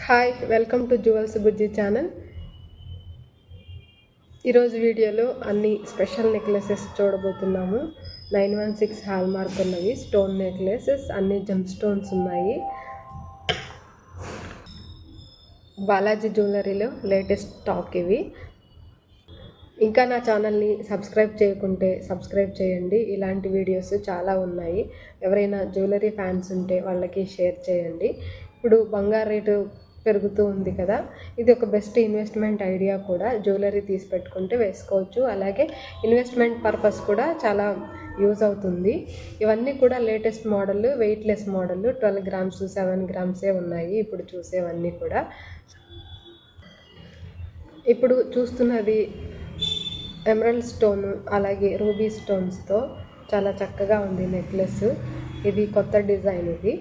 Hi, welcome to jewels Bujji channel. ఈరోజు వీడియోలో అన్ని స్పెషల్ నెక్లెసెస్ చూడబోతున్నాము. 916 హాల్ మార్క్ ఉన్నవి స్టోన్ నెక్లెసెస్, అన్ని జెమ్ స్టోన్స్ ఉన్నాయి. బాలాజీ జ్యువెలరీలో లేటెస్ట్ స్టాక్ ఇవి. ఇంకా నా ఛానల్ని సబ్స్క్రైబ్ చేయకుంటే సబ్స్క్రైబ్ చేయండి. ఇలాంటి వీడియోస్ చాలా ఉన్నాయి. ఎవరైనా జ్యువెలరీ ఫ్యాన్స్ ఉంటే వాళ్ళకి షేర్ చేయండి. ఇప్పుడు బంగారు రేటు పెరుగుతూ ఉంది కదా, ఇది ఒక బెస్ట్ ఇన్వెస్ట్మెంట్ ఐడియా కూడా. జ్యువెలరీ తీసి పెట్టుకుంటే వేసుకోవచ్చు, అలాగే ఇన్వెస్ట్మెంట్ పర్పస్ కూడా చాలా యూజ్ అవుతుంది. ఇవన్నీ కూడా latest model, weightless model, 12 grams 7 గ్రామ్సే ఉన్నాయి ఇప్పుడు చూసేవన్నీ కూడా. ఇప్పుడు చూస్తున్నది ఎమరల్డ్ స్టోన్ అలాగే రూబీ స్టోన్స్తో చాలా చక్కగా ఉంది నెక్లెస్. ఇది కొత్త డిజైన్. ఇది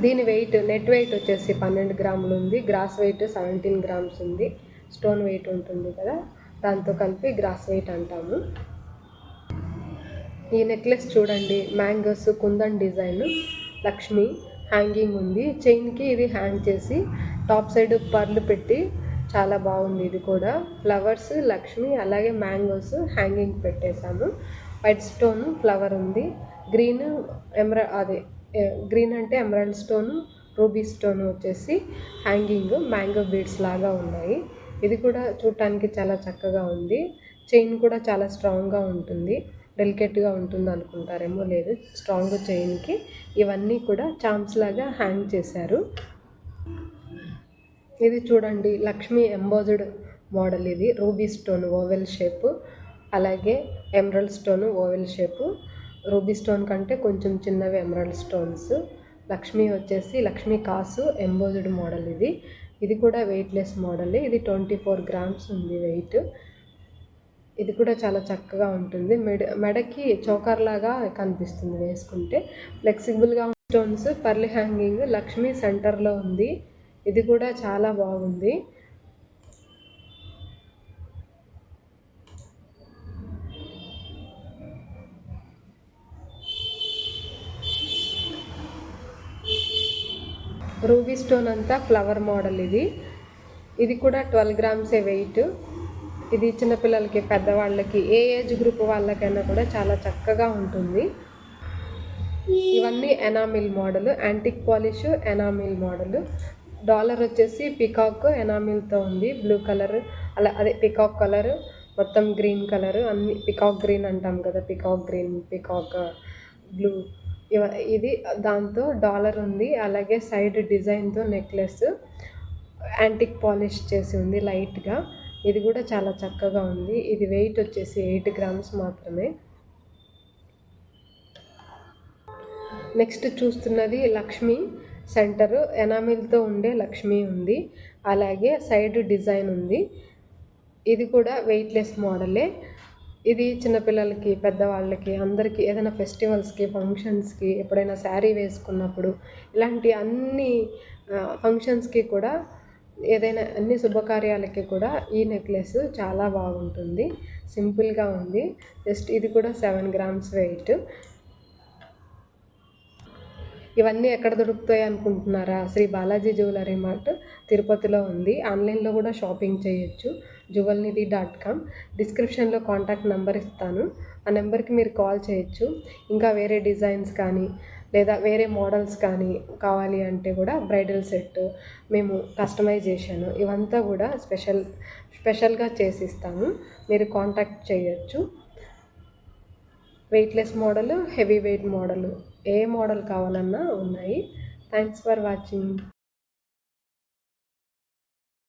దీని వెయిట్, నెట్ వెయిట్ వచ్చేసి 12 గ్రాములు ఉంది. గ్రాస్ వెయిట్ 17 గ్రామ్స్ ఉంది. స్టోన్ వెయిట్ ఉంటుంది కదా, దాంతో కలిపి గ్రాస్ వెయిట్ అంటాము. ఈ నెక్లెస్ చూడండి, mangoes kundan design, Lakshmi hanging ఉంది. చైన్కి ఇది హ్యాంగ్ చేసి టాప్ సైడ్ పర్లు పెట్టి చాలా బాగుంది. ఇది కూడా ఫ్లవర్స్, లక్ష్మి అలాగే మ్యాంగోస్ హ్యాంగింగ్ పెట్టేశాము. వైట్ స్టోన్ ఫ్లవర్ ఉంది. గ్రీన్ గ్రీన్ అంటే ఎమరాల్డ్ స్టోన్, రూబీ స్టోన్ వచ్చేసి హ్యాంగింగ్ మ్యాంగో బీడ్స్ లాగా ఉన్నాయి. ఇది కూడా చూడటానికి చాలా చక్కగా ఉంది. చైన్ కూడా చాలా స్ట్రాంగ్గా ఉంటుంది. డెలికేట్గా ఉంటుంది అనుకుంటారేమో, లేదు, స్ట్రాంగ్ చైన్కి ఇవన్నీ కూడా చామ్స్ లాగా హ్యాంగ్ చేశారు. ఇది చూడండి, లక్ష్మీ ఎంబోజ్డ్ మోడల్. ఇది రూబీ స్టోన్ ఓవెల్ షేప్, అలాగే emerald stone oval shape. Ruby stone కంటే కొంచెం చిన్నవి ఎమరాల్డ్ స్టోన్స్. లక్ష్మీ వచ్చేసి లక్ష్మీ కాసు ఎంబోజ్డ్ మోడల్. ఇది కూడా వెయిట్లెస్ మోడల్. ఇది 24 గ్రామ్స్ ఉంది వెయిట్. ఇది కూడా చాలా చక్కగా ఉంటుంది. మెడకి చోకర్ లాగా కనిపిస్తుంది వేసుకుంటే. ఫ్లెక్సిబుల్గా స్టోన్స్, పర్లి హ్యాంగింగ్, లక్ష్మీ సెంటర్లో ఉంది. ఇది కూడా చాలా బాగుంది. రూబీ స్టోన్ అంతా ఫ్లవర్ మోడల్. ఇది కూడా 12 గ్రామ్సే వెయిట్. ఇది చిన్నపిల్లలకి, పెద్దవాళ్ళకి, ఏ ఏజ్ గ్రూప్ వాళ్ళకైనా కూడా చాలా చక్కగా ఉంటుంది. ఇవన్నీ enamel model, antique polish enamel model. Dollar వచ్చేసి పికాక్ ఎనామిల్తో ఉంది. బ్లూ కలర్, అదే పికాక్ కలర్, మొత్తం గ్రీన్ కలర్, అన్ని పికాక్ గ్రీన్ అంటాం కదా, పికాక్ గ్రీన్, పికాక్ బ్లూ, ఇది దాంతో డాలర్ ఉంది. అలాగే సైడ్ డిజైన్తో నెక్లెస్ యాంటిక్ పాలిష్ చేసి ఉంది లైట్గా. ఇది కూడా చాలా చక్కగా ఉంది. ఇది వెయిట్ వచ్చేసి 8 గ్రామ్స్ మాత్రమే. నెక్స్ట్ చూస్తున్నది లక్ష్మి సెంటర్, ఎనామిల్తో ఉండే లక్ష్మి ఉంది. అలాగే సైడ్ డిజైన్ ఉంది. ఇది కూడా వెయిట్లెస్ మోడలే. ఇది చిన్నపిల్లలకి, పెద్దవాళ్ళకి, అందరికీ ఏదైనా ఫెస్టివల్స్కి, ఫంక్షన్స్కి, ఎప్పుడైనా శారీ వేసుకున్నప్పుడు, ఇలాంటి అన్ని ఫంక్షన్స్కి కూడా, ఏదైనా అన్ని శుభకార్యాలకి కూడా ఈ నెక్లెస్ చాలా బాగుంటుంది. సింపుల్గా ఉంది. జస్ట్ ఇది కూడా 7 గ్రామ్స్ వెయిట్. ఇవన్నీ ఎక్కడ దొరుకుతాయి అనుకుంటున్నారా? శ్రీ బాలాజీ జ్యువెలరీ మార్ట్ తిరుపతిలో ఉంది. ఆన్లైన్లో కూడా షాపింగ్ చేయొచ్చు. jewelnidhi.com. డిస్క్రిప్షన్లో కాంటాక్ట్ నెంబర్ ఇస్తాను. ఆ నెంబర్కి మీరు కాల్ చేయొచ్చు. ఇంకా వేరే డిజైన్స్ కానీ లేదా వేరే మోడల్స్ కానీ కావాలి అంటే కూడా బ్రైడల్ సెట్, మేము కస్టమైజేషన్ ఇవంతా కూడా స్పెషల్గా చేసిస్తాము. మీరు కాంటాక్ట్ చేయొచ్చు. Weightless model, heavy weight model, ఏ మోడల్ కావాలన్నా ఉన్నాయి. Thanks for watching.